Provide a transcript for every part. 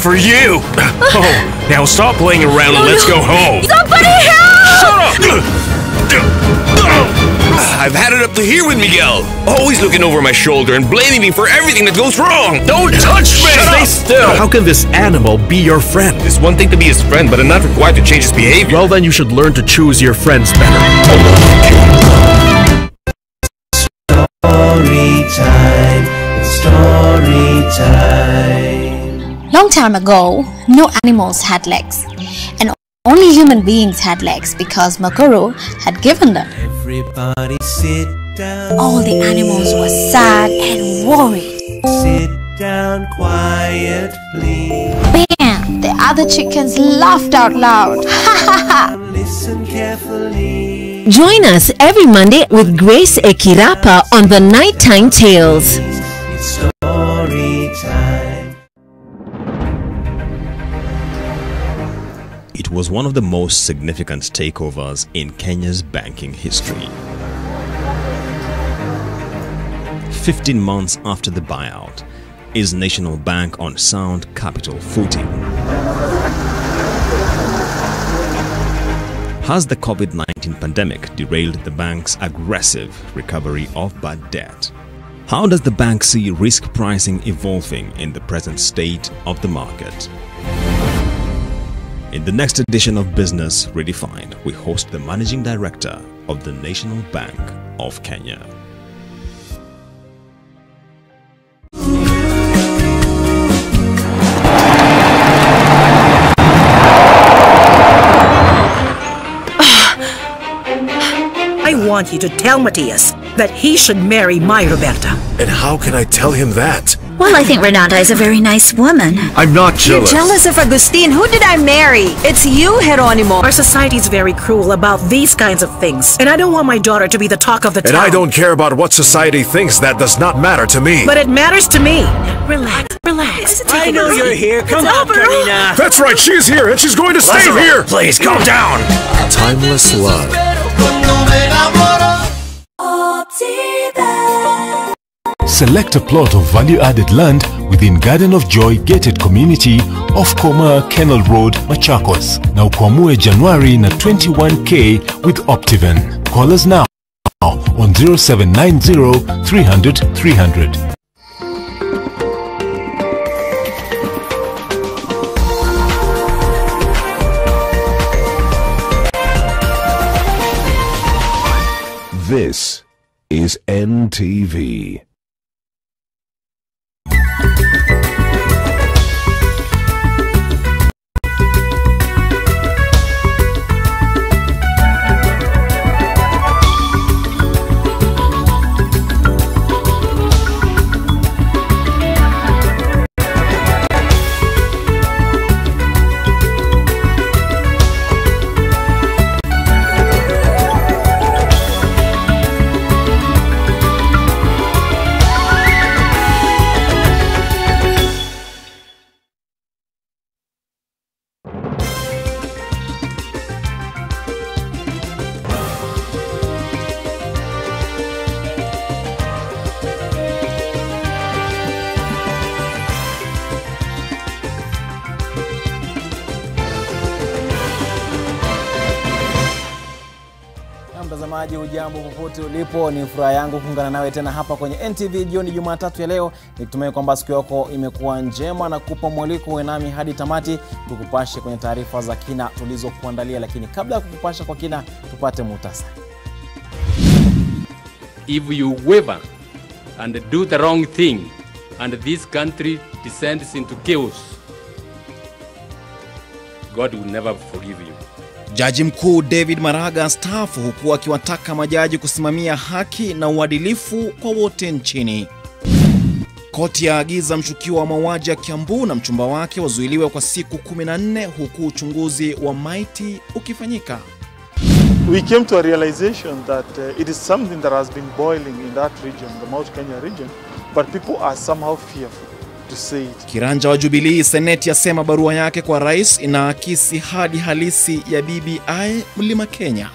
for you. Oh, now stop playing around and let's go home. Somebody help! Shut up! I've had it up to here with Miguel. Always looking over my shoulder and blaming me for everything that goes wrong. Don't touch me! Stay still! How can this animal be your friend? It's one thing to be his friend, but I'm not required to change his behavior. Well, then you should learn to choose your friends better. Story time. It's story time. Long time ago, no animals had legs, and only human beings had legs because Makuru had given them. Everybody sit down. All the animals were sad and worried. Sit down quietly. Bam! The other chickens laughed out loud. Listen carefully. Join us every Monday with Grace Ekirapa on the Nighttime Tales. It's story time. It was one of the most significant takeovers in Kenya's banking history. 15 months after the buyout, is National Bank on sound capital footing? Has the COVID-19 pandemic derailed the bank's aggressive recovery of bad debt? How does the bank see risk pricing evolving in the present state of the market? In the next edition of Business Redefined, we host the Managing Director of the National Bank of Kenya. I want you to tell Matthias that he should marry my Roberta. And how can I tell him that? Well, I think Renata is a very nice woman. I'm not jealous. You're jealous of Agustin. Who did I marry? It's you, Geronimo. Our society is very cruel about these kinds of things. And I don't want my daughter to be the talk of the town. And I don't care about what society thinks. That does not matter to me. But it matters to me. Relax, relax. I know you're here. Come on, Karina. That's right. She's here and she's going to stay here. Please, calm down. Timeless love. Select a plot of value-added land within Garden of Joy gated community off Koma Kennel Road, Machakos. Now kuamue January na 21K with Optiven. Call us now on 0790 300 300. This is NTV. Mtazamaji, hujambo popote ulipo, ni furaha yangu kuungana nawe tena hapa kwenye NTV jioni Jumatatu ya leo. Nikitumai kwamba siku yako imekuwa njema na kupa mwaliko uwe nami hadi tamati tukupashe kwenye taarifa za kina tulizokuandalia, lakini kabla ya kukupasha kwa kina tupate muhtasari. If you waver and do the wrong thing and this country descends into chaos, God will never forgive you. Jaji mkuu David Maraga staafu huku akiwataka majaji kusimamia haki na uadilifu kwa wote nchini. Koti yaagiza mshukiwa wa mauaji ya Kiambu na mchumba wake wazuiliwe kwa siku 14 huku uchunguzi wa maiti ukifanyika. We came to a realization that it is something that has been boiling in that region, the Mount Kenya region, but people are somehow fearful to say it. Kiranja wa Jubilee Seneti yasema barua yake kwa rais inaakisi hadi halisi ya BBI Mlima Kenya.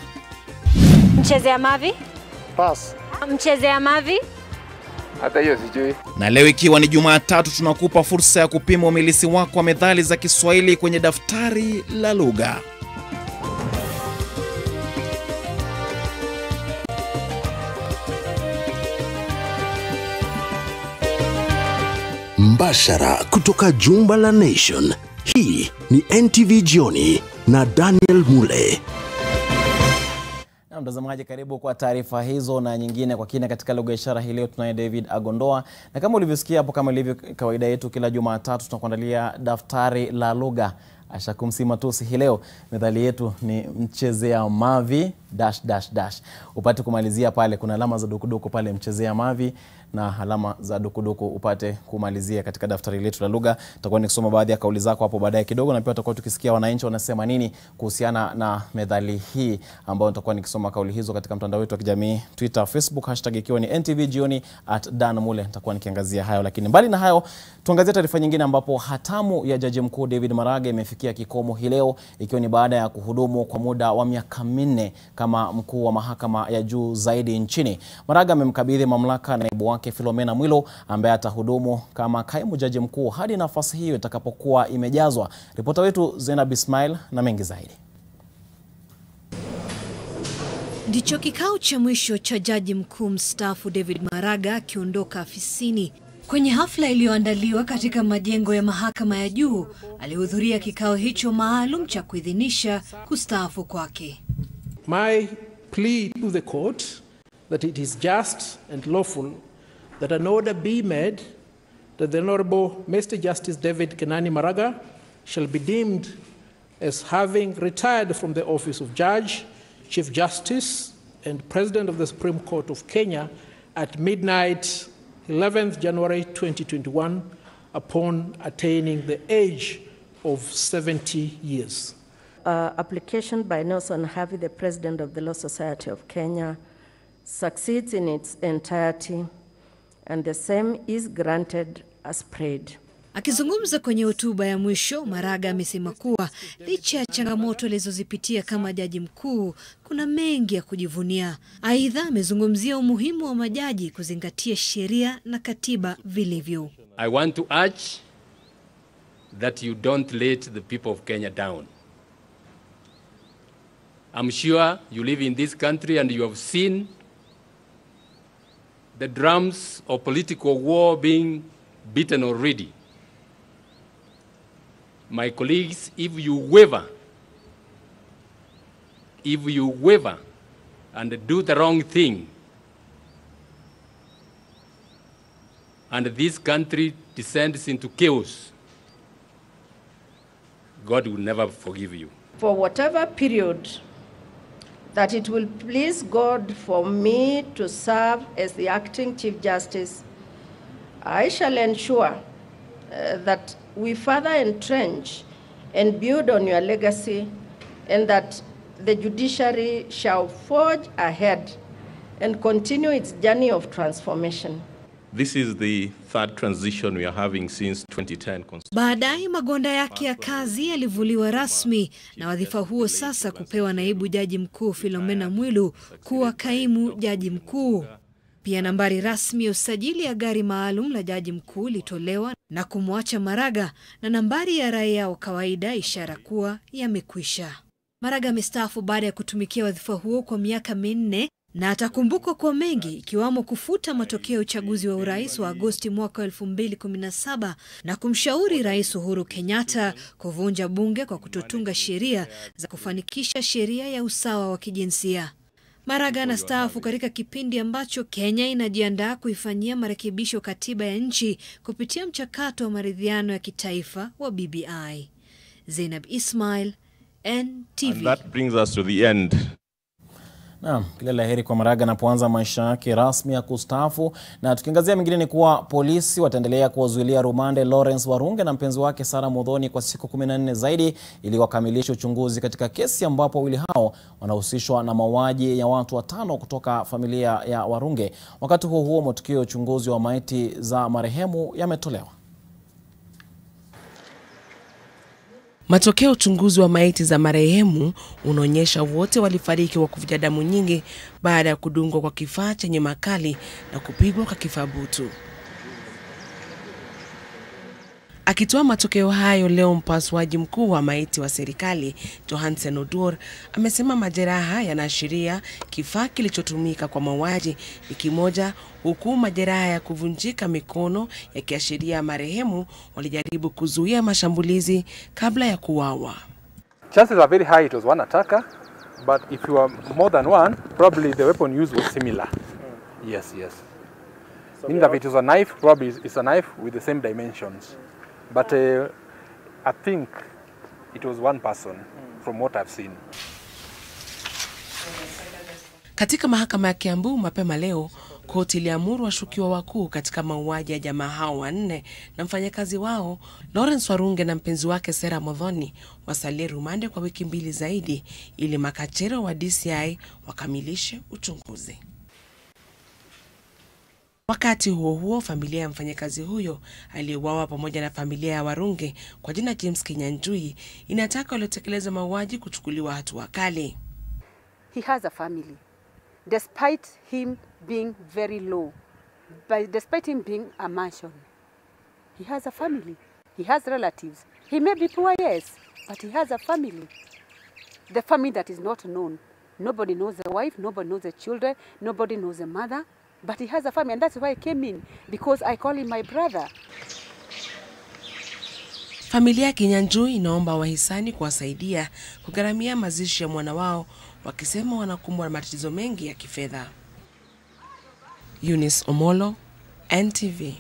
Mchezea Mavi? Pass. Mchezea Mavi? Hata hiyo sijui. Na leo ikiwa ni Jumatatu, tunakupa fursa ya kupima umilisi wako wa methali za Kiswahili kwenye daftari la lugha. Mbashara kutoka jumba la Nation. Hii ni NTV Jioni na Daniel Mule. Na mtazamaji, karibu kwa taarifa hizo na nyingine kwa kina katika lugha ya ishara. Hii leo tunaye David Agondoa, na kama ulivyosikia hapo, kama ilivyo kawaida yetu kila Jumatatu tunakuandalia daftari la lugha. Ashakumsima tusi hii leo methali yetu ni mchezea mavi ... Upate kumalizia pale, kuna alama za dukuduku pale, mchezea mavi na alama za dukuduku upate kumalizia katika daftari letu la lugha. Tutakuwa nikisoma baadhi ya kauli zako hapo baadaye kidogo, na pia tutakuwa tukisikia wananchi wanasema nini kuhusiana na methali hii, ambao tutakuwa nikisoma kauli hizo katika mtandao wetu wa kijamii Twitter, Facebook, hashtag ikiwa ni NTV Jioni @danmule. Nitakuwa nikiangazia hayo, lakini mbali na hayo tuangazie taarifa nyingine, ambapo hatamu ya Jaji Mkuu David Maraga imefikia kikomo hii leo, ikiwa ni baada ya kuhudumu kwa muda wa miaka 4 kama mkuu wa mahakama ya juu zaidi nchini. Maraga amemkabidhi mamlaka naibu wake Mule, ambaye atahudumu kama kaimu jaji mkuu hadi nafasi hiyo itakapokuwa imejazwa. Ripota wetu Zainab Ismail na mengi zaidi. Ndicho kikao cha mwisho cha Jaji Mkuu mstaafu David Maraga akiondoka afisini. Kwenye hafla iliyoandaliwa katika majengo ya mahakama ya juu, alihudhuria kikao hicho maalum cha kuidhinisha kustaafu kwake. My plea to the court that it is just and lawful that an order be made that the Honorable Mr. Justice David Kenani Maraga shall be deemed as having retired from the office of Judge, Chief Justice, and President of the Supreme Court of Kenya at midnight 11th January 2021 upon attaining the age of 70 years. Application by Nelson Harvey, the President of the Law Society of Kenya, succeeds in its entirety, and the same is granted as prayed. Akizungumza kwenye hotuba ya mwisho, Maraga amesema kuwa licha ya changamoto alizozipitia kama jaji mkuu, kuna mengi ya kujivunia. Aidha, amezungumzia umuhimu wa majaji kuzingatia sheria na katiba vilivyo. I want to urge that you don't let the people of Kenya down. I'm sure you live in this country and you have seen the drums of political war being beaten already. My colleagues, if you waver and do the wrong thing, and this country descends into chaos, God will never forgive you. For whatever period that it will please God for me to serve as the acting Chief Justice, I shall ensure that we further entrench and build on your legacy, and that the judiciary shall forge ahead and continue its journey of transformation. This is the third transition we are having since 2010. Baadaye magonda yake ya kazi yalivuliwa rasmi, na wadhifa huo sasa kupewa naibu jaji mkuu Mule kuwa kaimu jaji mkuu. Pia nambari rasmi ya usajili ya gari maalum la jaji mkuu litolewa na kumwacha Maraga na nambari ya raia wa kawaida, ishara kuwa yamekwisha. Maraga amestaafu baada ya kutumikia wadhifa huo kwa miaka 4 na atakumbukwa kwa mengi, ikiwamo kufuta matokeo ya uchaguzi wa urais wa Agosti mwaka 2017 na kumshauri Rais Uhuru Kenyatta kuvunja bunge kwa kutotunga sheria za kufanikisha sheria ya usawa wa kijinsia. Maraga anastaafu katika kipindi ambacho Kenya inajiandaa kuifanyia marekebisho katiba ya nchi kupitia mchakato wa maridhiano ya kitaifa wa BBI. Zainab Ismail, NTV. And that brings us to the end. Naam, kila la heri kwa Maraga anapoanza maisha yake rasmi ya kustaafu. Na tukiangazia mengine ni kuwa polisi wataendelea kuwazuilia rumande Lawrence Warunge na mpenzi wake Sara Muthoni kwa siku 14 zaidi ili wakamilishe uchunguzi katika kesi ambapo wawili hao wanahusishwa na mauaji ya watu 5 kutoka familia ya Warunge. Wakati huo matukio ya uchunguzi wa maiti za marehemu yametolewa. Matokeo uchunguzi wa maiti za marehemu unaonyesha wote walifariki kwa kuvuja damu nyingi baada ya kudungwa kwa kifaa chenye makali na kupigwa kwa kifaa butu. Akitoa matokeo hayo leo, mpasuaji mkuu wa maiti wa serikali Johansen Odur amesema majeraha yanaashiria kifaa kilichotumika kwa mauaji ni kimoja, huku majeraha ya kuvunjika mikono yakiashiria marehemu walijaribu kuzuia mashambulizi kabla ya kuuawa. Chances are very high it was one attacker, but if you are more than one, probably the weapon used was similar. Yes. So meaning that if it was a knife, probably it's a knife with the same dimensions. But I think it was one person from what I've seen. Katika mahakama ya Kiambu mapema leo, koti iliamuru washukiwa wakuu katika mauaji ya jamaa hao wanne na mfanyakazi wao Lawrence Warunge na mpenzi wake Sarah Modhoni wasalie rumande kwa wiki 2 zaidi ili makachero wa DCI wakamilishe uchunguzi. Wakati huo huo, familia ya mfanyakazi huyo aliyeuawa pamoja na familia ya Warunge kwa jina James Kinyanjui inataka waliotekeleza mauaji kuchukuliwa hatua kali. He has a family. Despite him being very low, despite him being a mansion, he has a family. He has relatives. He may be poor, yes, but he has a family. The family that is not known. Nobody knows the wife, nobody knows the children, nobody knows the mother. But he has a family, and that's why I came in, because I call him my brother. Familia ya Kinyanjui inaomba wahisani kuwasaidia kugharamia mazishi ya mwana wao, wakisema wanakumbwa na matatizo mengi ya kifedha. Eunice Omolo, NTV.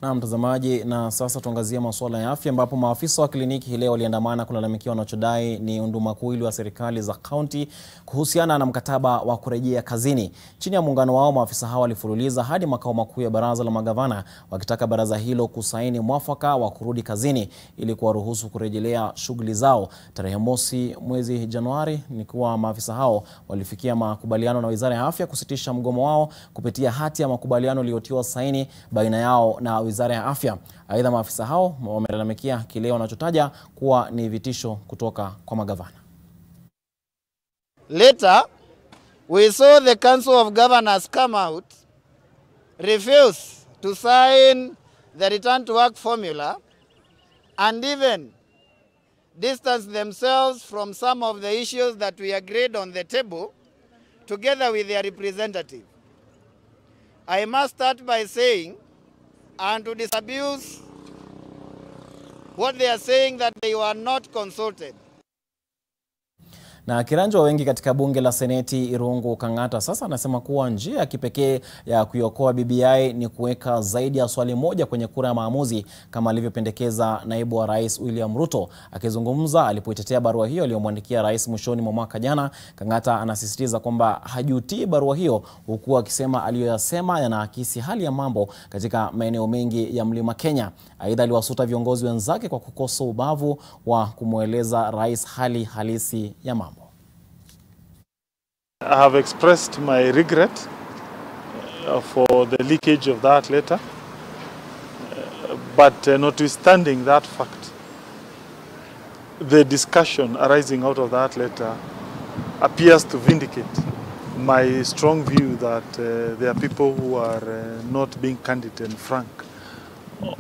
Na mtazamaji, na sasa tuangazie masuala ya afya ambapo maafisa wa kliniki leo waliandamana kulalamikia wanachodai ni undumakuwili wa serikali za kaunti kuhusiana na mkataba wa kurejea kazini. Chini ya muungano wao, maafisa hao walifululiza hadi makao makuu ya baraza la magavana wakitaka baraza hilo kusaini mwafaka wa kurudi kazini ili kuwaruhusu kurejelea shughuli zao. Tarehe mosi mwezi Januari ni kuwa maafisa hao walifikia makubaliano na Wizara ya Afya kusitisha mgomo wao kupitia hati ya makubaliano iliyotiwa saini baina yao na Wizara ya Afya. Aidha, maafisa hao wamelalamikia kile wanachotaja kuwa ni vitisho kutoka kwa magavana. Later, we saw the Council of Governors come out, refuse to sign the return to work formula, and even distance themselves from some of the issues that we agreed on the table together with their representative. I must start by saying, and to disabuse what they are saying, that they were not consulted. Na kiranja wengi katika bunge la Seneti Irungu Kang'ata sasa anasema kuwa njia ya kipekee ya kuiokoa BBI ni kuweka zaidi ya swali moja kwenye kura ya maamuzi kama alivyopendekeza naibu wa rais William Ruto. Akizungumza alipoitetea barua hiyo aliyomwandikia rais mwishoni mwa mwaka jana, Kang'ata anasisitiza kwamba hajutii barua hiyo, huku akisema aliyoyasema yanaakisi hali ya mambo katika maeneo mengi ya Mlima Kenya. Aidha, aliwasuta viongozi wenzake kwa kukosa ubavu wa kumweleza rais hali halisi ya mambo. I have expressed my regret for the leakage of that letter, but notwithstanding that fact, the discussion arising out of that letter appears to vindicate my strong view that there are people who are not being candid and frank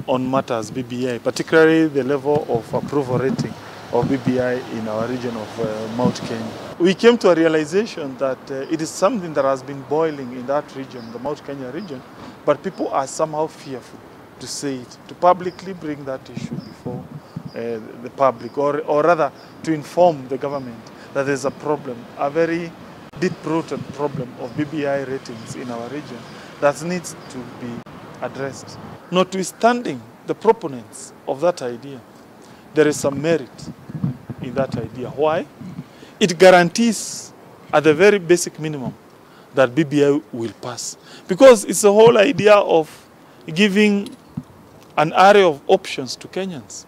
on matters BBI, particularly the level of approval rating of BBI in our region of Mount Kenya. We came to a realization that it is something that has been boiling in that region, the Mount Kenya region, but people are somehow fearful to say it, to publicly bring that issue before the public, or rather to inform the government that there's a problem, a very deep-rooted problem of BBI ratings in our region that needs to be addressed. Notwithstanding the proponents of that idea, there is some merit in that idea. Why? It guarantees at the very basic minimum that BBI will pass. Because it's the whole idea of giving an array of options to Kenyans.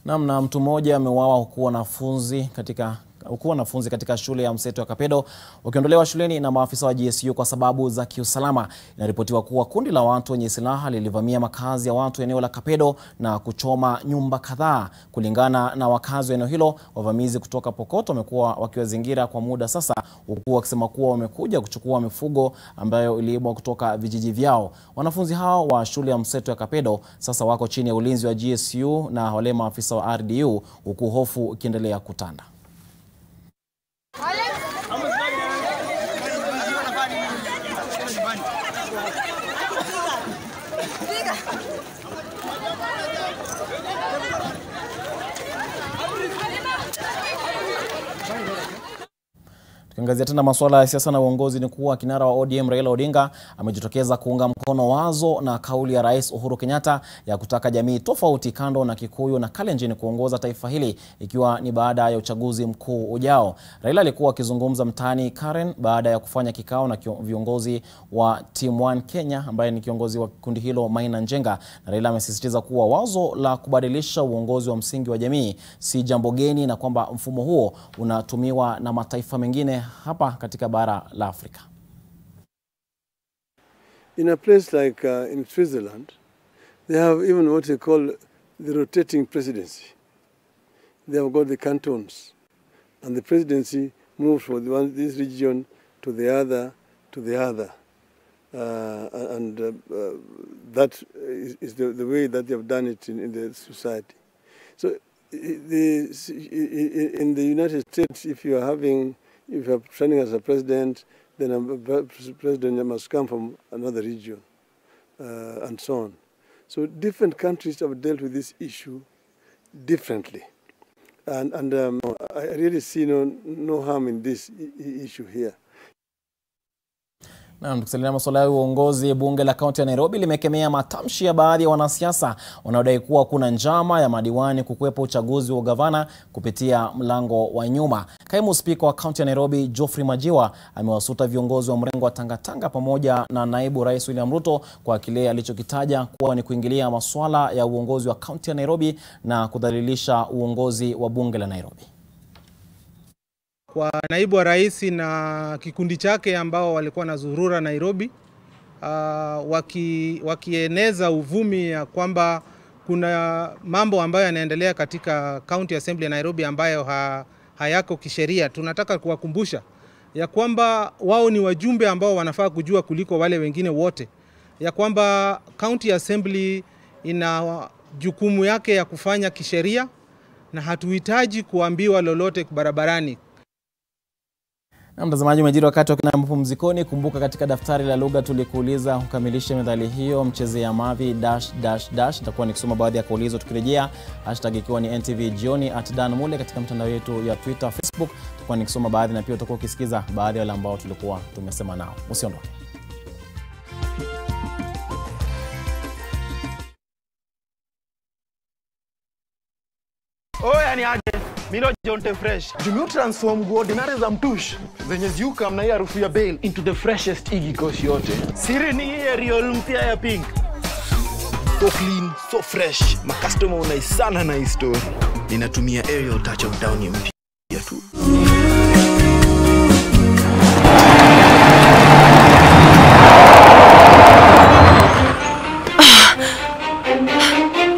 Na mtu mmoja ameuawa huku wanafunzi katika huku wanafunzi katika shule ya mseto ya Kapedo wakiondolewa shuleni na maafisa wa GSU kwa sababu za kiusalama. Inaripotiwa kuwa kundi la watu wenye silaha lilivamia makazi ya watu eneo la Kapedo na kuchoma nyumba kadhaa. Kulingana na wakazi wa eneo hilo, wavamizi kutoka Pokot wamekuwa wakiwazingira kwa muda sasa, huku wakisema kuwa wamekuja kuchukua mifugo ambayo iliibwa kutoka vijiji vyao. Wanafunzi hao wa shule ya mseto ya Kapedo sasa wako chini ya ulinzi wa GSU na wale maafisa wa RDU, huku hofu ikiendelea kutanda. Tukiangazia tena masuala ya siasa na uongozi, ni kuwa kinara wa ODM Raila Odinga amejitokeza kuunga mkono wazo na kauli ya Rais Uhuru Kenyatta ya kutaka jamii tofauti kando na Kikuyu na Kalenjin kuongoza taifa hili, ikiwa ni baada ya uchaguzi mkuu ujao. Raila alikuwa akizungumza mtaani Karen baada ya kufanya kikao na viongozi wa Team One Kenya ambaye ni kiongozi wa kundi hilo Maina Njenga. Na Raila amesisitiza kuwa wazo la kubadilisha uongozi wa msingi wa jamii si jambo geni na kwamba mfumo huo unatumiwa na mataifa mengine hapa katika bara la Afrika. In a place like in Switzerland, they have even what they call the rotating presidency. They have got the cantons, and the presidency moves from this region to the other, to the other. That is the way that they have done it in the society. So in the United States, if you are running as a president, then a president must come from another region, and so on. So different countries have dealt with this issue differently. And I really see no harm in this issue here. Na tukisalia masuala ya uongozi, bunge la kaunti ya Nairobi limekemea matamshi ya baadhi ya wanasiasa wanaodai kuwa kuna njama ya madiwani kukwepa uchaguzi wa gavana kupitia mlango wa nyuma. Kaimu spika wa kaunti ya Nairobi Geoffrey Majiwa amewasuta viongozi wa mrengo wa Tangatanga pamoja na naibu rais William Ruto kwa kile alichokitaja kuwa ni kuingilia masuala ya uongozi wa kaunti ya Nairobi na kudhalilisha uongozi wa bunge la Nairobi. Kwa naibu wa rais na kikundi chake ambao walikuwa na zurura Nairobi, wakieneza uvumi ya kwamba kuna mambo ambayo yanaendelea katika County Assembly ya Nairobi ambayo hayako kisheria. Tunataka kuwakumbusha ya kwamba wao ni wajumbe ambao wanafaa kujua kuliko wale wengine wote, ya kwamba County Assembly ina jukumu yake ya kufanya kisheria na hatuhitaji kuambiwa lolote barabarani. Na mtazamaji, umejiri wakati wa kina mapumzikoni. Kumbuka katika daftari la lugha tulikuuliza ukamilishe methali hiyo, mcheze ya mavi ... Nitakuwa nikisoma baadhi ya kaulizo tukirejea. Hashtag ikiwa ni NTV Jioni @Dan_Mule katika mtandao yetu ya Twitter, Facebook. Tutakuwa nikisoma baadhi na pia utakuwa ukisikiza baadhi ya wale ambao tulikuwa tumesema nao. Usiondoke. Oya ni aje, mino jonte fresh. Jumio transform ordinary za mtush zenye ziuka mna hii harufu ya bail into the freshest igi koshi yote. Siri ni hii real mpya ya pink. So clean, so fresh. Ma customer unaisana na hii story. Ninatumia aerial touch of down mpya tu.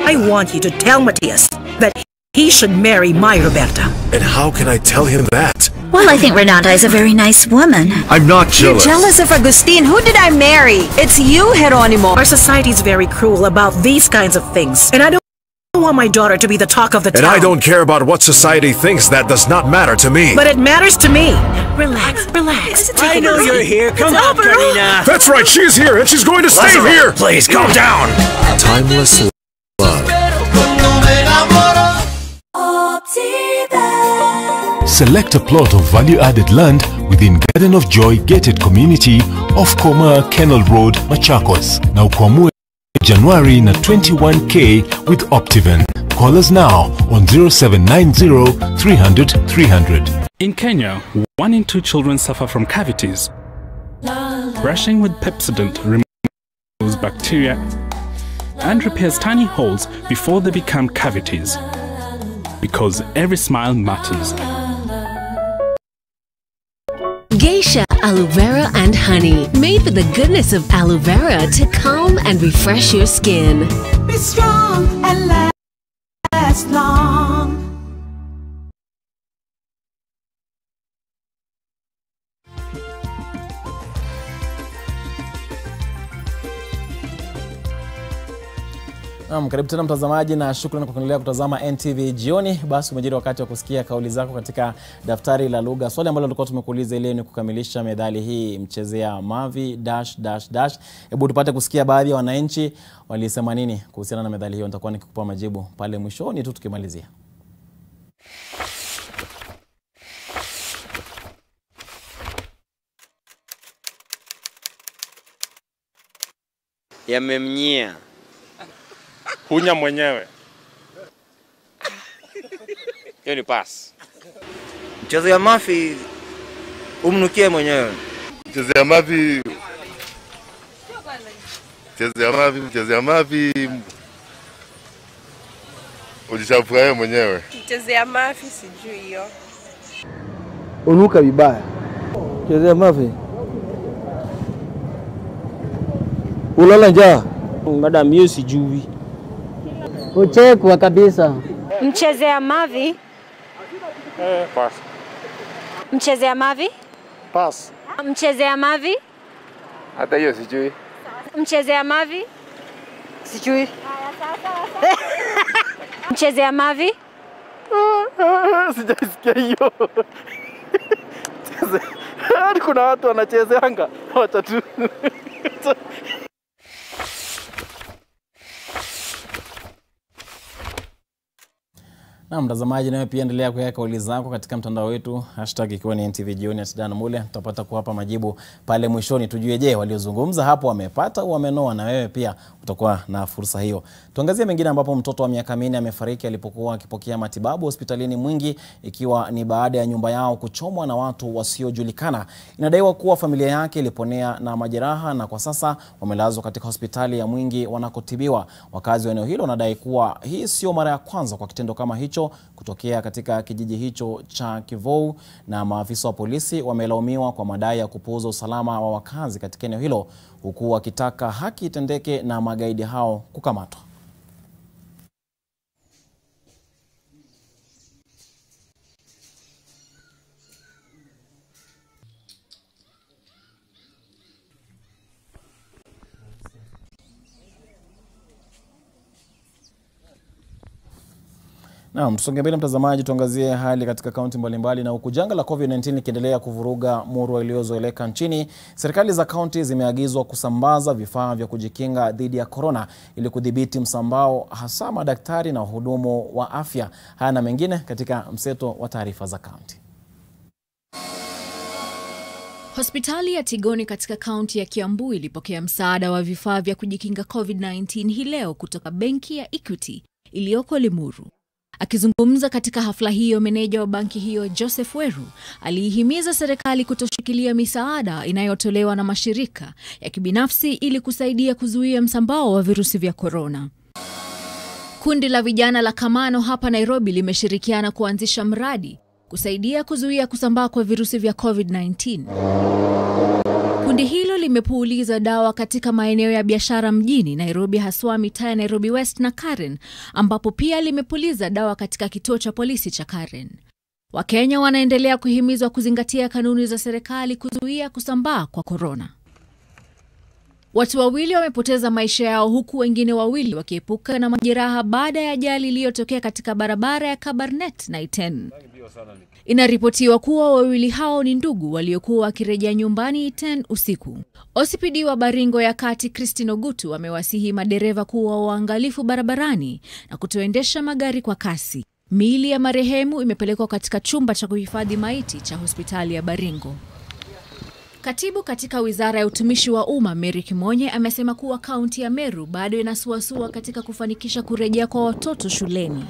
I want you to tell Matthias that he should marry my Roberta. And how can I tell him that? Well, I think Renata is a very nice woman. I'm not jealous. You're jealous of Agustin. Who did I marry? It's you, Geronimo. Our society is very cruel about these kinds of things. And I don't want my daughter to be the talk of the town. And I don't care about what society thinks. That does not matter to me. But it matters to me. Relax, relax. I know you're here. Come on, Karina. That's right, she's here and she's going to stay here. Please, calm down. Timeless love. Select a plot of value-added land within Garden of Joy Gated Community off Koma Kennel Road, Machakos. Now Kwamue January na 21K with Optiven. Call us now on 0790 300 300. In Kenya, 1 in 2 children suffer from cavities. Brushing with Pepsodent removes bacteria and repairs tiny holes before they become cavities. Because every smile matters. aloe vera and honey. Made with the goodness of aloe vera to calm and refresh your skin. Be strong and last long. Karibu tena mtazamaji na shukrani kwa kuendelea kutazama NTV Jioni. Basi umejiri wakati wa kusikia kauli zako katika daftari la lugha. Swali ambalo tulikuwa tumekuuliza ile ni kukamilisha methali hii, mchezea mavi ... Hebu tupate kusikia baadhi ya wananchi walisema nini kuhusiana na methali hiyo. Nitakuwa nikikupa majibu pale mwishoni tu tukimalizia. Yamemnyia hunya mwenyewe. Hiyo ni pass. Mchezo ya mafi umnukie mwenyewe. Mchezo ya mafi. Mchezo ya mafi. Ujishafurahi mwenyewe. Mchezo ya mafi sijui hiyo. Unuka vibaya. Mchezo ya mafi. Ulala njaa. Madam hiyo sijui. Uchekwa kabisa. Mchezea mavi. Pass. Mchezea mavi? Pass. Mchezea mavi? Hata hiyo sijui. Mchezea mavi? Sijui. Mchezea mavi? Sijasikia hiyo. Hadi kuna watu wanachezeanga. Wacha tu. Na mtazamaji, nawe pia endelea kuweka kauli zako katika mtandao wetu #ikiwa ni NTV Jioni @Mule. Tutapata kuwapa majibu pale mwishoni tujue je waliozungumza hapo wamepata au wamenoa, na wewe pia utakuwa na fursa hiyo. Tuangazie mengine ambapo mtoto wa miaka 4 amefariki alipokuwa akipokea matibabu hospitalini Mwingi, ikiwa ni baada ya nyumba yao kuchomwa na watu wasiojulikana. Inadaiwa kuwa familia yake iliponea na majeraha na kwa sasa wamelazwa katika hospitali ya Mwingi wanakotibiwa. Wakazi wa eneo hilo wanadai kuwa hii sio mara ya kwanza kwa kitendo kama hicho kutokea katika kijiji hicho cha Kivou, na maafisa wa polisi wamelaumiwa kwa madai ya kupuuza usalama wa wakazi katika eneo hilo, huku wakitaka haki itendeke na magaidi hao kukamatwa. Naam, tusonge mbele mtazamaji, tuangazie hali katika kaunti mbalimbali. Na huku janga la COVID-19 likiendelea kuvuruga murwa iliyozoeleka nchini, serikali za kaunti zimeagizwa kusambaza vifaa vya kujikinga dhidi ya corona ili kudhibiti msambao, hasa madaktari na wahudumu wa afya. Haya na mengine katika mseto wa taarifa za kaunti. Hospitali ya Tigoni katika kaunti ya Kiambu ilipokea msaada wa vifaa vya kujikinga COVID-19 hii leo kutoka benki ya Equity iliyoko Limuru. Akizungumza katika hafla hiyo, meneja wa banki hiyo Joseph Weru aliihimiza serikali kutoshikilia misaada inayotolewa na mashirika ya kibinafsi ili kusaidia kuzuia msambao wa virusi vya corona. Kundi la vijana la Kamano hapa Nairobi limeshirikiana kuanzisha mradi kusaidia kuzuia kusambaa kwa virusi vya COVID-19. Kundi hilo limepuuliza dawa katika maeneo ya biashara mjini Nairobi, haswa mitaa ya Nairobi West na Karen, ambapo pia limepuliza dawa katika kituo cha polisi cha Karen. Wakenya wanaendelea kuhimizwa kuzingatia kanuni za serikali kuzuia kusambaa kwa corona. Watu wawili wamepoteza maisha yao huku wengine wawili wakiepuka na majeraha baada ya ajali iliyotokea katika barabara ya Kabarnet na Iten. Inaripotiwa kuwa wawili hao ni ndugu waliokuwa wakirejea nyumbani Iten usiku. OCPD wa Baringo ya Kati Christine Ogutu amewasihi madereva kuwa waangalifu barabarani na kutoendesha magari kwa kasi. Miili ya marehemu imepelekwa katika chumba cha kuhifadhi maiti cha hospitali ya Baringo. Katibu katika Wizara ya Utumishi wa Umma Mary Kimonye amesema kuwa kaunti ya Meru bado inasuasua katika kufanikisha kurejea kwa watoto shuleni.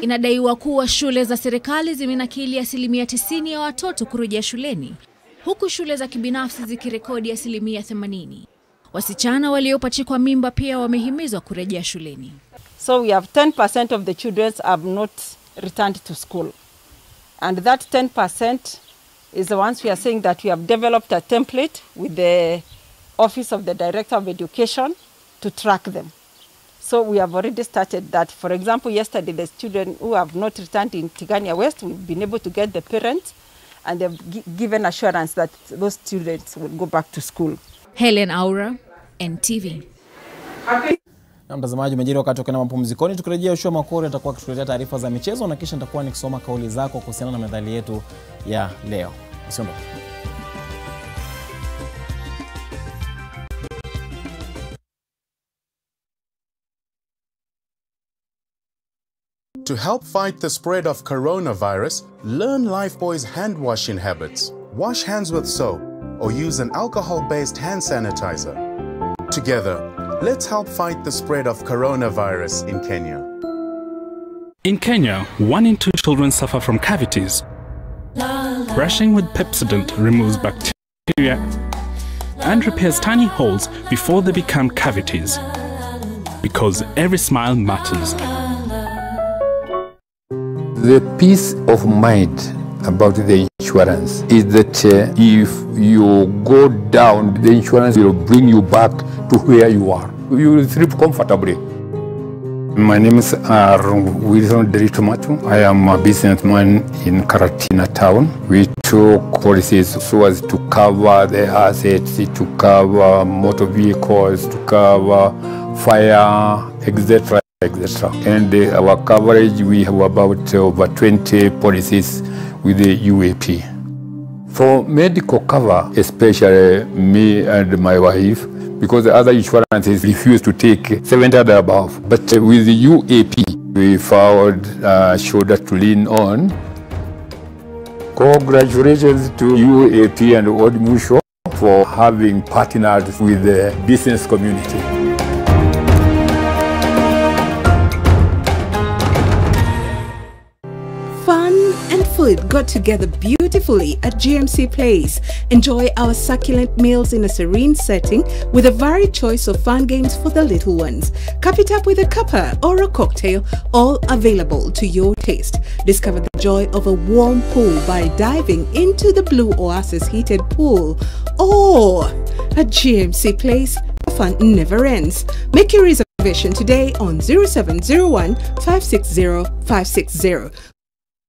Inadaiwa kuwa shule za serikali zimenakili 90% ya watoto kurejea shuleni, huku shule za kibinafsi zikirekodi 80%. Wasichana waliopachikwa mimba pia wamehimizwa kurejea shuleni. So we have 10% of the children have not returned to school. And that 10% is the ones we are saying that we have developed a template with the Office of the Director of Education to track them. So we have already started that. For example, yesterday, the students who have not returned in Tigania West, we've been able to get the parents, and they've given assurance that those students will go back to school. Helen Aura, NTV. Na mtazamaji, umejiri wakati na mapumzikoni. Tukirejea Ushua Makori atakuwa akituletea taarifa za michezo, na kisha nitakuwa nikisoma kauli zako kuhusiana na methali yetu ya leo. Usiondoke. To help fight the spread of coronavirus, learn Lifebuoy's hand washing habits. Wash hands with soap or use an alcohol-based hand sanitizer. Together, let's help fight the spread of coronavirus in Kenya. In Kenya, 1 in 2 children suffer from cavities. Brushing with Pepsodent removes bacteria and repairs tiny holes before they become cavities. Because every smile matters. The peace of mind about the insurance is that if you go down, the insurance will bring you back to where you are. You will sleep comfortably. My name is Wilson Deritomatu. I am a businessman in Karatina town. We took policies so as to cover the assets, to cover motor vehicles, to cover fire, etc. etc. And our coverage, we have about over 20 policies with the UAP. For medical cover, especially me and my wife, because the other insurances refuse to take 700 above. But with the UAP, we found a shoulder to lean on. Congratulations to UAP and Old Mutual for having partnered with the business community. Fun and food got together beautifully at GMC Place. Enjoy our succulent meals in a serene setting with a varied choice of fun games for the little ones. Cup it up with a cuppa or a cocktail, all available to your taste. Discover the joy of a warm pool by diving into the Blue Oasis heated pool. Or at GMC Place, the fun never ends. Make your reservation today on 0701 560 560.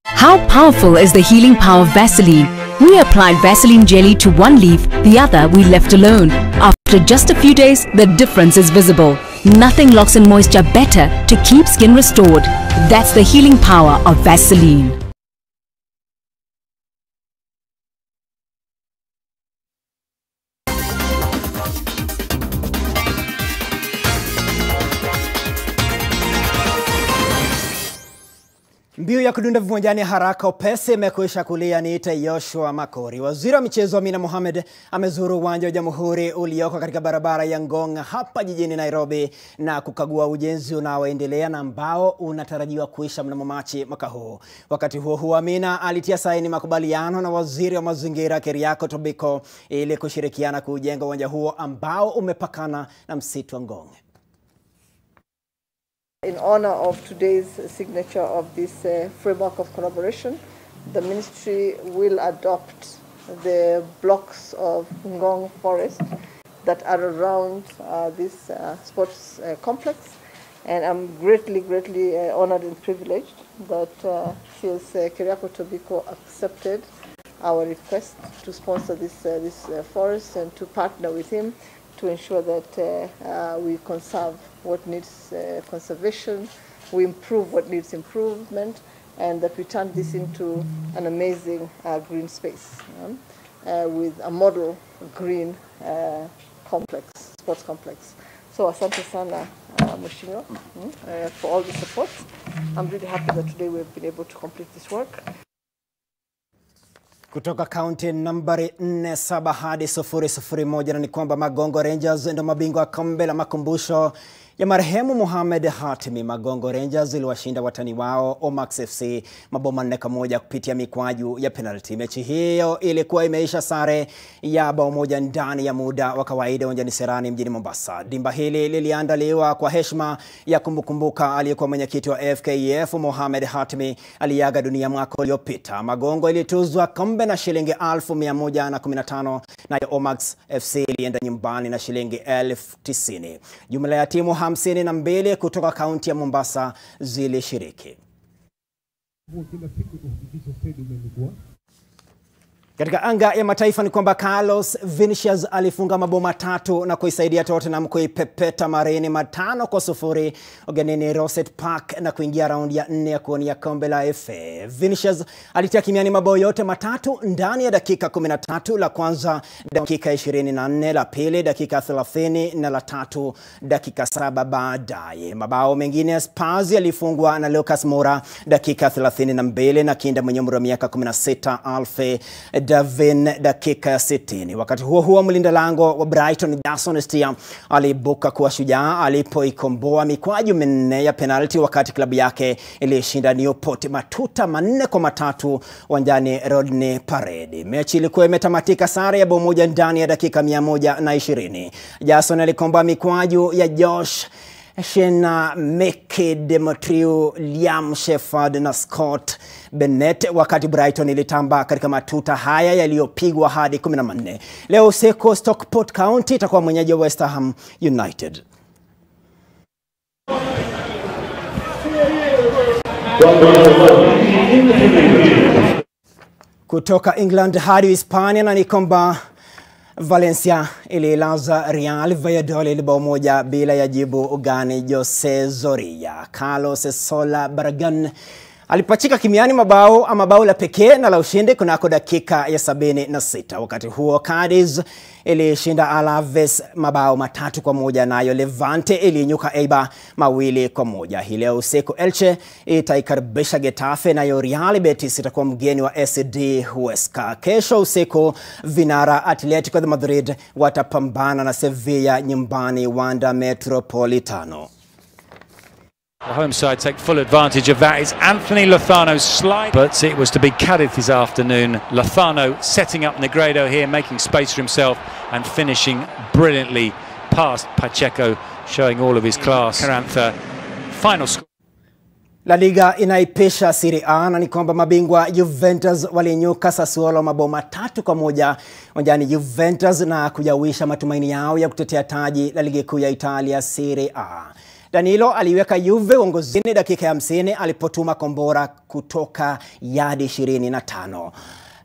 How powerful is the healing power of Vaseline? We applied Vaseline jelly to one leaf, the other we left alone. After just a few days, the difference is visible. Nothing locks in moisture better to keep skin restored. That's the healing power of Vaseline. Mbiu ya kudunda viwanjani haraka upesi imekwisha kulia. Niite Joshua Makori. Waziri wa michezo Amina Mohamed amezuru uwanja wa Jamhuri ulioko katika barabara ya Ngong hapa jijini Nairobi na kukagua ujenzi unaoendelea na ambao unatarajiwa kuisha mnamo Machi mwaka huu. Wakati huo Amina alitia saini makubaliano na waziri wa mazingira Keriako Tobiko ili kushirikiana kujenga uwanja huo ambao umepakana na msitu wa Ngong. In honor of today's signature of this framework of collaboration, the ministry will adopt the blocks of Ngong Forest that are around this sports complex. And I'm greatly honored and privileged that Keriako Tobiko accepted our request to sponsor this forest and to partner with him to ensure that we conserve what needs conservation, we improve what needs improvement, and that we turn this into an amazing green space with a model green complex, sports complex. So asante sana Mheshimiwa for all the support. I'm really happy that today we've been able to complete this work. Kutoka kaunti nambari 47 hadi 001 na ni kwamba Magongo Rangers ndio mabingwa kombe la makumbusho ya marehemu Mohamed Hatimi, Magongo Rangers iliwashinda watani wao Omax FC mabao 4-1 kupitia mikwaju ya penalty. Mechi hiyo ilikuwa imeisha sare ya bao moja ndani ya muda wa kawaida uwanjani Serani mjini Mombasa. Dimba hili liliandaliwa kwa heshima ya kumkumbuka aliyekuwa mwenyekiti wa FKF Mohamed Hatimi aliaga dunia mwaka uliopita. Magongo ilituzwa kombe na shilingi 1115 na Omax FC ilienda nyumbani na shilingi 1090. Jumla ya timu 52 kutoka kaunti ya Mombasa zilishiriki. Katika anga ya mataifa ni kwamba Carlos Vinicius alifunga mabao 3 na kuisaidia Tottenham kuipepeta Marine 5-0 ugenini Roset Park na kuingia raundi ya 4 ya kuwania kombe la FA. Vinicius alitia kimiani mabao yote 3 ndani ya dakika 13, la kwanza dakika 24, la pili dakika 30 na la tatu dakika 7 baadaye. Mabao mengine Spurs yalifungwa na Lucas Moura dakika 32 na kinda mwenye umri wa miaka 16 Alfie Davin dakika 60. Wakati huo huo mlinda lango wa Brighton Jason Steer alibuka kuwa shujaa alipoikomboa mikwaju 4 ya penalty wakati klabu yake ilishinda Newport matuta 4-3 uwanjani Rodney Parade. Mechi ilikuwa imetamatika sare ya bao moja ndani ya dakika 120. Jason alikomboa mikwaju ya Josh Shena Meke, Demetriu, Liam Shepherd na Scott Bennett wakati Brighton ilitamba katika matuta haya yaliyopigwa hadi 14. Leo usiku Stockport County itakuwa mwenyeji wa West Ham United. Kutoka England hadi Hispania na ni kwamba Valencia ililaza Real Valladolid bao moja bila ya jibu ugani Jose Zorrilla. Carlos Sola Barragan alipachika kimiani mabao la pekee na la ushindi kunako dakika ya 76. Wakati huo Cadiz ilishinda Alaves mabao 3-1 nayo Levante ilinyuka Eibar 2-1. Hii leo usiku Elche itaikaribisha Getafe na Real Betis itakuwa mgeni wa SD Huesca. Kesho usiku vinara Atletico de Madrid watapambana na Sevilla nyumbani Wanda Metropolitano. The home side take full advantage of that. It's Anthony Lozano's slide, but it was to be Cadiz this afternoon. Lozano setting up Negredo here, making space for himself and finishing brilliantly past Pacheco, showing all of his class. Carantha, final score. La Liga inaipisha Serie A na ni kwamba mabingwa Juventus walinyuka Sassuolo mabao 3-1 uwanjani Juventus na kujawisha matumaini yao ya kutetea taji la ligi kuu ya Italia Serie A. Danilo aliweka Juve uongozini dakika ya 50 alipotuma kombora kutoka yadi 25.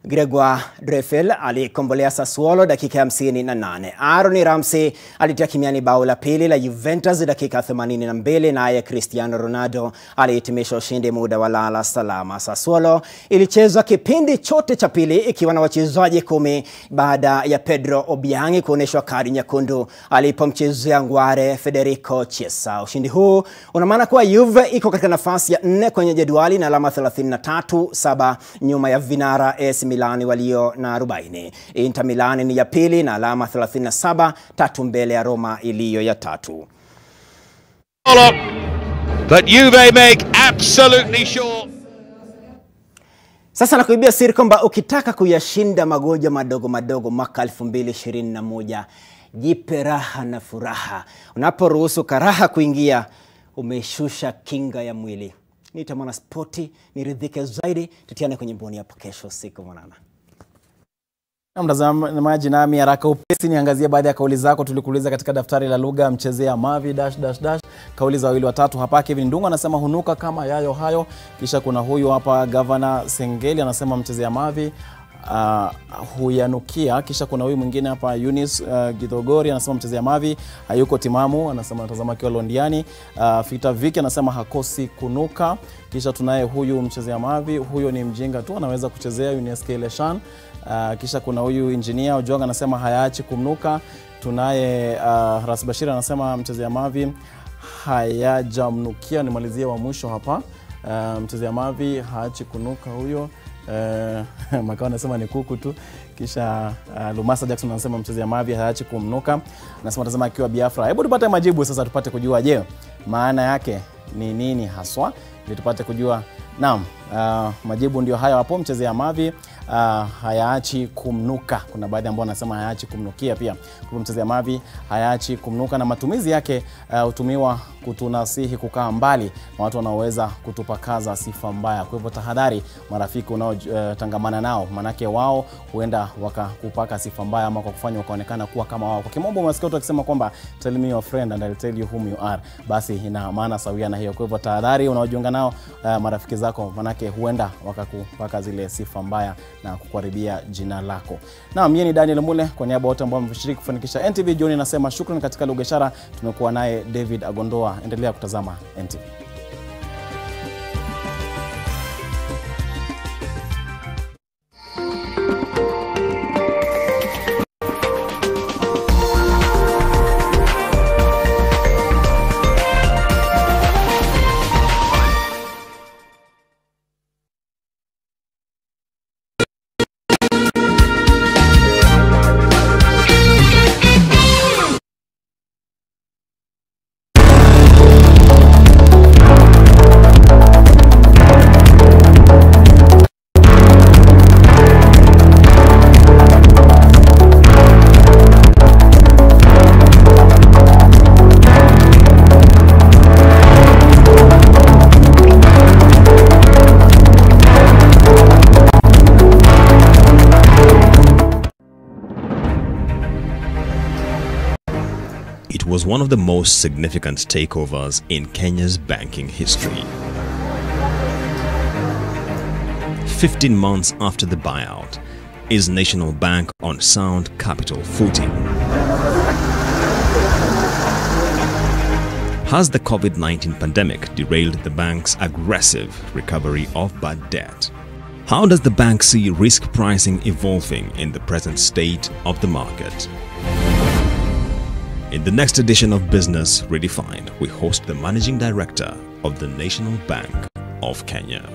Gregoire Dreyfus alikombolea Sassuolo dakika ya 58. Aaron Ramsey alitia kimiani bao la pili la Juventus dakika 82 naye Cristiano Ronaldo alihitimisha ushindi muda wa lala salama. Sassuolo ilicheza kipindi chote cha pili ikiwa na wachezaji 10 baada ya Pedro Obiangi kuoneshwa kadi nyekundu alipomchezea ngware Federico Chiesa. Ushindi huu una maana kuwa Juve iko katika nafasi ya 4 kwenye jedwali na alama 33, 7 nyuma ya vinara AC Milan walio na 40. Inter Milan ni ya pili na alama 37, 3 mbele ya Roma iliyo ya 3. But Juve make absolutely sure. Sasa nakuibia siri kwamba ukitaka kuyashinda magonjwa madogo mwaka 2021, jipe raha na furaha. Unaporuhusu karaha kuingia, umeshusha kinga ya mwili. Nitamana spoti, niridhike zaidi, tutiane kwenye mboni hapo kesho siku mwanana. Mtazamaji nami haraka upesi niangazia baadhi ya kauli zako tulikuuliza katika daftari la lugha mchezea mavi ... Kauli za wawili watatu hapa. Kevin Ndungu anasema hunuka kama yayo hayo. Kisha kuna huyu hapa Governor Sengeli anasema mchezea mavi huyanukia. Kisha kuna huyu mwingine hapa Eunice Githogori anasema mchezea mavi hayuko timamu, anasema natazama kiwa Londiani. Fita Viki anasema hakosi kunuka. Kisha tunaye huyu mchezea mavi, huyo ni mjinga tu anaweza kuchezea Unesco Leshan. Kisha kuna huyu engineer Ojonga anasema hayaachi kumnuka. Tunaye Rasbashir anasema mchezea mavi hayajamnukia. Nimalizie wa mwisho hapa. Mchezea mavi haachi kunuka huyo. Makao anasema ni kuku tu. Kisha Lumasa Jackson anasema mchezea mavi haachi kumnuka. Anasema tazama akiwa Biafra. Hebu tupate majibu sasa, tupate kujua je, maana yake ni nini haswa, ili tupate kujua. Naam, majibu ndio hayo hapo. Mchezea mavi hayaachi kumnuka. Kuna baadhi ambao wanasema hayaachi kumnukia pia. Kwa mchezea mavi hayaachi kumnuka, na matumizi yake hutumiwa kutunasihi kukaa mbali na watu wanaoweza kutupakaza sifa mbaya. Kwa hivyo tahadhari marafiki unaotangamana nao, manake wao huenda wakakupaka sifa mbaya ama kwa kufanya ukaonekana kuwa kama wao. Kwa kimombo unasikia watu wakisema kwamba tell me your friend and I'll tell you whom you are. Basi ina maana sawia na hiyo. Kwa hivyo tahadhari unaojiunga nao marafiki zako, manake huenda wakakupaka zile sifa mbaya na kukuharibia jina lako. Naam, mimi ni Daniel Mule, kwa niaba wote ambao wameshiriki kufanikisha NTV Jioni nasema shukrani. Katika lugha ishara tumekuwa naye David Agondoa. Endelea kutazama NTV. It was one of the most significant takeovers in Kenya's banking history. 15 months after the buyout, is National Bank on sound capital footing? Has the COVID-19 pandemic derailed the bank's aggressive recovery of bad debt? How does the bank see risk pricing evolving in the present state of the market? In the next edition of Business Redefined, we host the Managing Director of the National Bank of Kenya.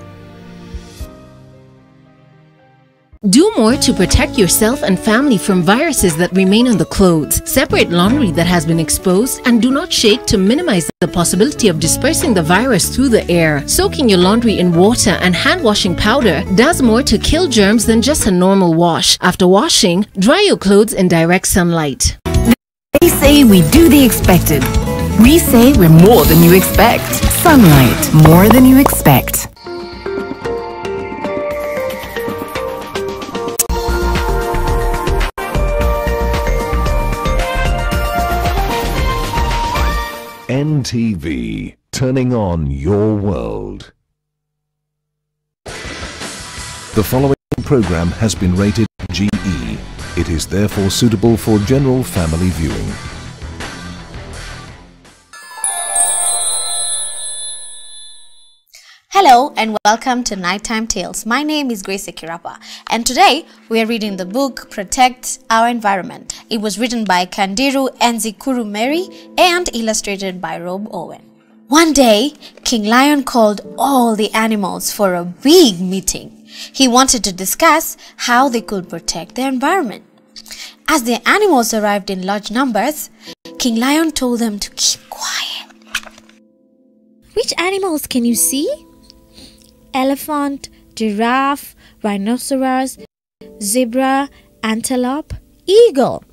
Do more to protect yourself and family from viruses that remain on the clothes. Separate laundry that has been exposed and do not shake to minimize the possibility of dispersing the virus through the air. Soaking your laundry in water and hand washing powder does more to kill germs than just a normal wash. After washing, dry your clothes in direct sunlight. They say we do the expected. We say we're more than you expect. Sunlight, more than you expect. NTV, turning on your world. The following program has been rated GE. It is therefore suitable for general family viewing. Hello and welcome to Nighttime Tales. My name is Grace Kirapa and today we are reading the book Protect Our Environment. It was written by Kandiru Nzikuru Mary and illustrated by Rob Owen. One day, King Lion called all the animals for a big meeting. He wanted to discuss how they could protect their environment. As the animals arrived in large numbers, King Lion told them to keep quiet. Which animals can you see? Elephant, giraffe, rhinoceros, zebra, antelope, eagle.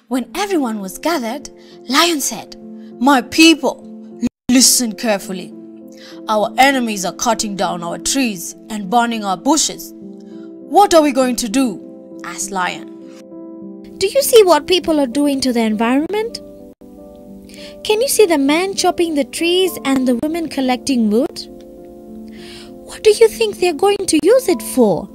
When everyone was gathered, Lion said, "My people, listen carefully. Our enemies are cutting down our trees and burning our bushes. What are we going to do?" asked Lion. Do you see what people are doing to the environment? Can you see the men chopping the trees and the women collecting wood? What do you think they're going to use it for?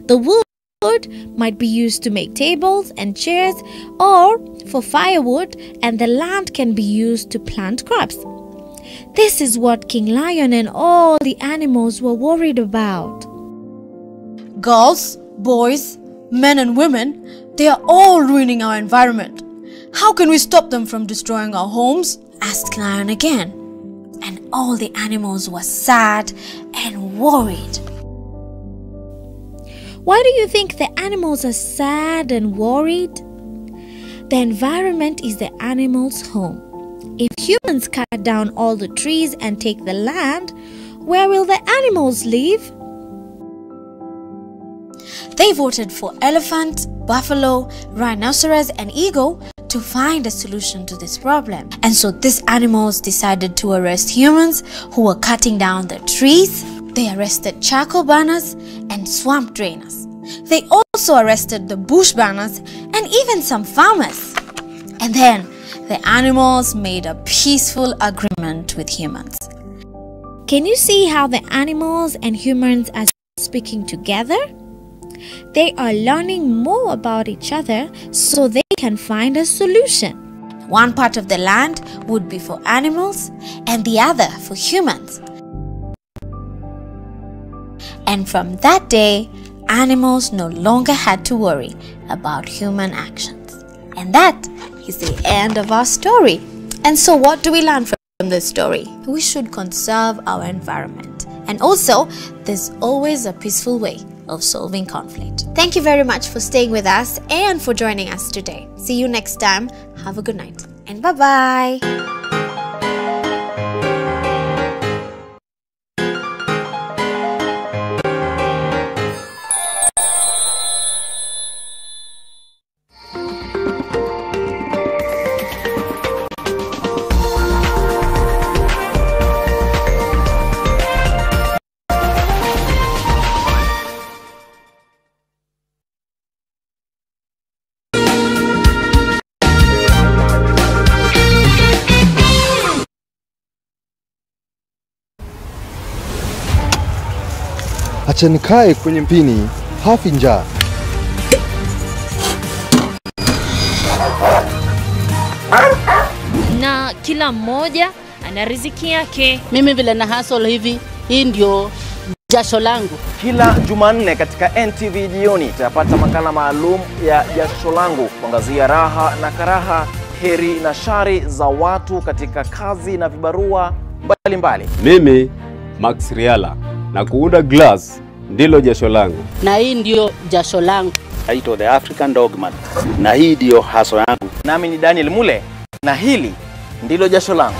The wood might be used to make tables and chairs or for firewood, and the land can be used to plant crops. This is what King Lion and all the animals were worried about. Girls, boys, men and women, they are all ruining our environment. How can we stop them from destroying our homes? asked Lion again. And all the animals were sad and worried. Why do you think the animals are sad and worried? The environment is the animals' home. If humans cut down all the trees and take the land, where will the animals live? They voted for elephant, buffalo, rhinoceros and eagle to find a solution to this problem. And so these animals decided to arrest humans who were cutting down the trees. They arrested charcoal burners and swamp drainers. They also arrested the bush burners and even some farmers. And then the animals made a peaceful agreement with humans. Can you see how the animals and humans are speaking together? They are learning more about each other so they can find a solution. One part of the land would be for animals and the other for humans. And from that day, animals no longer had to worry about human actions. And that is the end of our story. And so what do we learn from this story? We should conserve our environment. And also, there's always a peaceful way of solving conflict. Thank you very much for staying with us and for joining us today. See you next time. Have a good night and bye-bye. Acha nikae kwenye mpini, hafi njaa. Na kila mmoja ana riziki yake. Mimi vile na hustle hivi, hii ndio jasho langu. Kila Jumanne katika NTV Jioni utapata makala maalum ya jasho langu, kuangazia raha na karaha, heri na shari za watu katika kazi na vibarua mbalimbali. Mimi Max Riala na kuunda glass ndilo jasho langu. Na hii ndio jasho langu. Naitwa The African Dogman na hii ndio haso yangu. Nami ni Daniel Mule na hili ndilo jasho langu.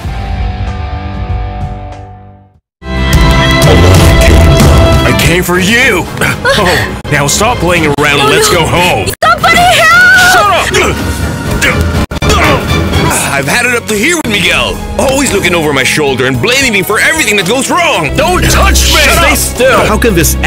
I came for you. Oh, now stop playing around and let's go home. Somebody help! Shut up! I've had it up to here with Miguel. Always looking over my shoulder and blaming me for everything that goes wrong. Don't touch me! Stay still! How can this